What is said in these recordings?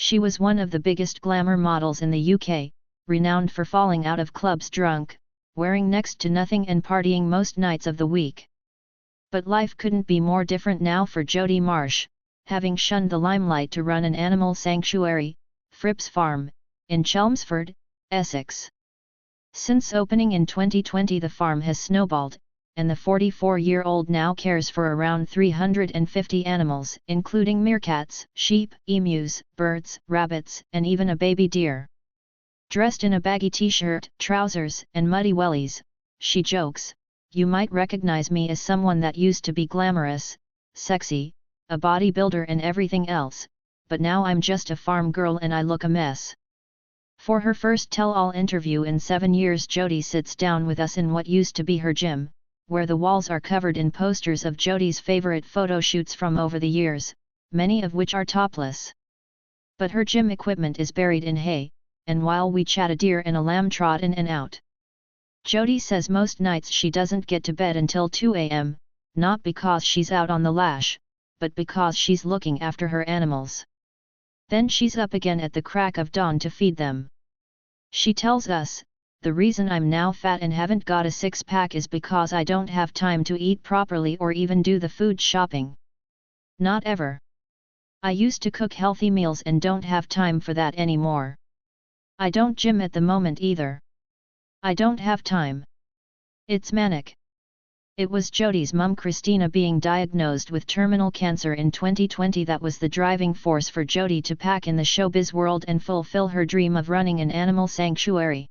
She was one of the biggest glamour models in the UK, renowned for falling out of clubs drunk, wearing next to nothing and partying most nights of the week. But life couldn't be more different now for Jodie Marsh, having shunned the limelight to run an animal sanctuary, Fripp's Farm, in Chelmsford, Essex. Since opening in 2020, the farm has snowballed, and the 44-year-old now cares for around 350 animals, including meerkats, sheep, emus, birds, rabbits, and even a baby deer. Dressed in a baggy t-shirt, trousers, and muddy wellies, she jokes, "You might recognize me as someone that used to be glamorous, sexy, a bodybuilder and everything else, but now I'm just a farm girl and I look a mess." For her first tell-all interview in 7 years, Jodie sits down with us in what used to be her gym, where the walls are covered in posters of Jodie's favorite photo shoots from over the years, many of which are topless. But her gym equipment is buried in hay, and while we chat, a deer and a lamb trot in and out. Jodie says most nights she doesn't get to bed until 2 a.m., not because she's out on the lash, but because she's looking after her animals. Then she's up again at the crack of dawn to feed them. She tells us, "The reason I'm now fat and haven't got a six-pack is because I don't have time to eat properly or even do the food shopping. Not ever. I used to cook healthy meals and don't have time for that anymore. I don't gym at the moment either. I don't have time. It's manic." It was Jodie's mum Christina being diagnosed with terminal cancer in 2020 that was the driving force for Jodie to pack in the showbiz world and fulfill her dream of running an animal sanctuary.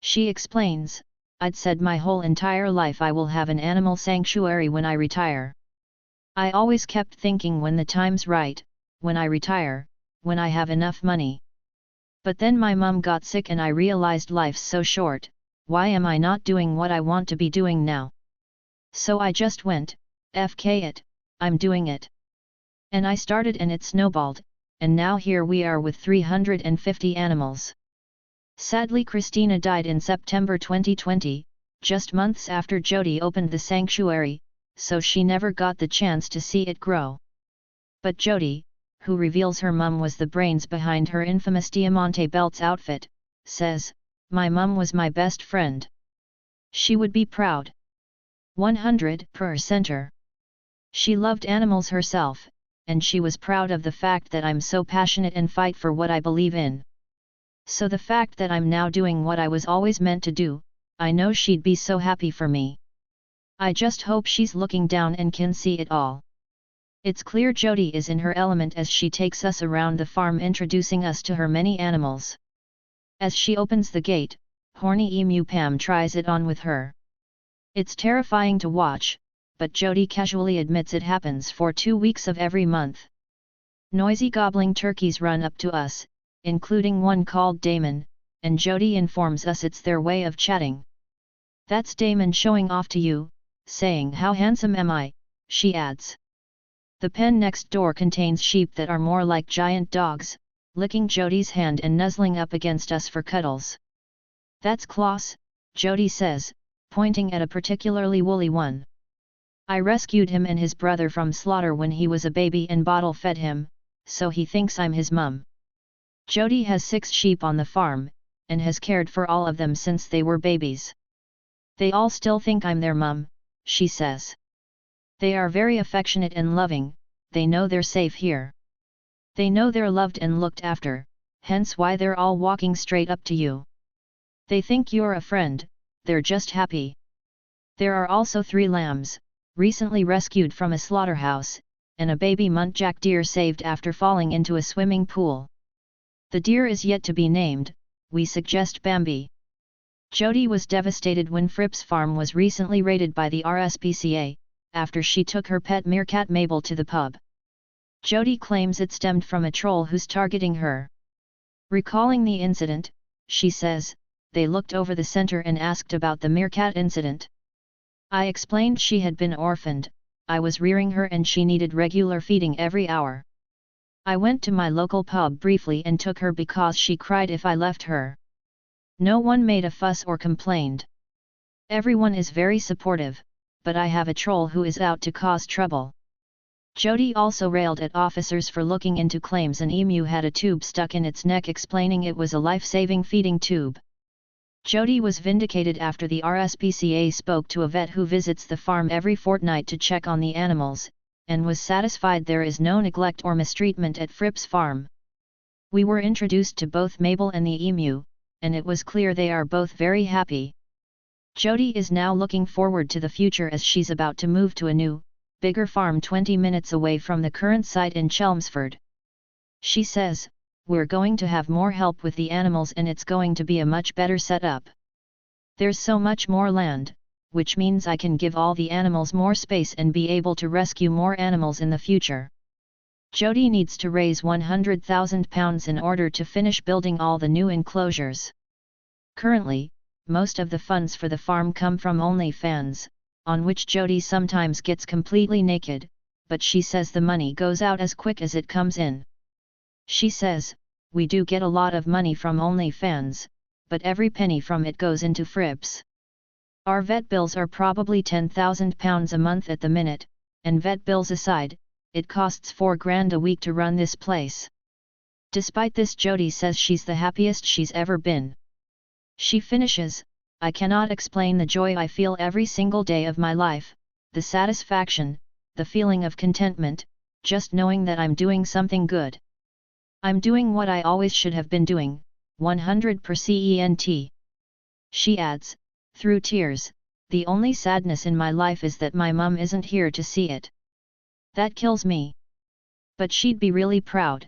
She explains, "I'd said my whole entire life I will have an animal sanctuary when I retire. I always kept thinking when the time's right, when I retire, when I have enough money. But then my mum got sick and I realized life's so short, why am I not doing what I want to be doing now? So I just went, FK it, I'm doing it. And I started and it snowballed, and now here we are with 350 animals." Sadly, Christina died in September 2020, just months after Jodie opened the sanctuary, so she never got the chance to see it grow. But Jodie, who reveals her mum was the brains behind her infamous Diamante Belts outfit, says, "My mum was my best friend. She would be proud. 100%. She loved animals herself, and she was proud of the fact that I'm so passionate and fight for what I believe in. So the fact that I'm now doing what I was always meant to do, I know she'd be so happy for me. I just hope she's looking down and can see it all." It's clear Jodie is in her element as she takes us around the farm, introducing us to her many animals. As she opens the gate, horny emu Pam tries it on with her. It's terrifying to watch, but Jodie casually admits it happens for 2 weeks of every month. Noisy gobbling turkeys run up to us, including one called Damon, and Jodie informs us it's their way of chatting. "That's Damon showing off to you, saying how handsome am I," she adds. The pen next door contains sheep that are more like giant dogs, licking Jodie's hand and nuzzling up against us for cuddles. "That's Klaus," Jodie says, pointing at a particularly woolly one. "I rescued him and his brother from slaughter when he was a baby and bottle-fed him, so he thinks I'm his mum." Jodie has 6 sheep on the farm, and has cared for all of them since they were babies. "They all still think I'm their mum," she says. "They are very affectionate and loving, they know they're safe here. They know they're loved and looked after, hence why they're all walking straight up to you. They think you're a friend, they're just happy." There are also 3 lambs, recently rescued from a slaughterhouse, and a baby muntjac deer saved after falling into a swimming pool. The deer is yet to be named, we suggest Bambi. Jodie was devastated when Fripp's Farm was recently raided by the RSPCA, after she took her pet meerkat Mabel to the pub. Jodie claims it stemmed from a troll who's targeting her. Recalling the incident, she says, "They looked over the center and asked about the meerkat incident. I explained she had been orphaned, I was rearing her and she needed regular feeding every hour. I went to my local pub briefly and took her because she cried if I left her. No one made a fuss or complained. Everyone is very supportive, but I have a troll who is out to cause trouble. Jody also railed at officers for looking into claims an emu had a tube stuck in its neck, explaining it was a life-saving feeding tube. Jody was vindicated after the RSPCA spoke to a vet who visits the farm every fortnight to check on the animals, and was satisfied there is no neglect or mistreatment at Fripp's farm. We were introduced to both Mabel and the emu, and it was clear they are both very happy. Jody is now looking forward to the future as she's about to move to a new, bigger farm 20 minutes away from the current site in Chelmsford. She says, "We're going to have more help with the animals and it's going to be a much better setup. There's so much more land, which means I can give all the animals more space and be able to rescue more animals in the future." Jody needs to raise £100,000 in order to finish building all the new enclosures. Currently, most of the funds for the farm come from OnlyFans, on which Jody sometimes gets completely naked, but she says the money goes out as quick as it comes in. She says, "We do get a lot of money from OnlyFans, but every penny from it goes into Fripp's. Our vet bills are probably £10,000 a month at the minute, and vet bills aside, it costs £4,000 a week to run this place." Despite this, Jody says she's the happiest she's ever been. She finishes, "I cannot explain the joy I feel every single day of my life, the satisfaction, the feeling of contentment, just knowing that I'm doing something good. I'm doing what I always should have been doing, 100%." She adds, through tears, "The only sadness in my life is that my mum isn't here to see it. That kills me. But she'd be really proud."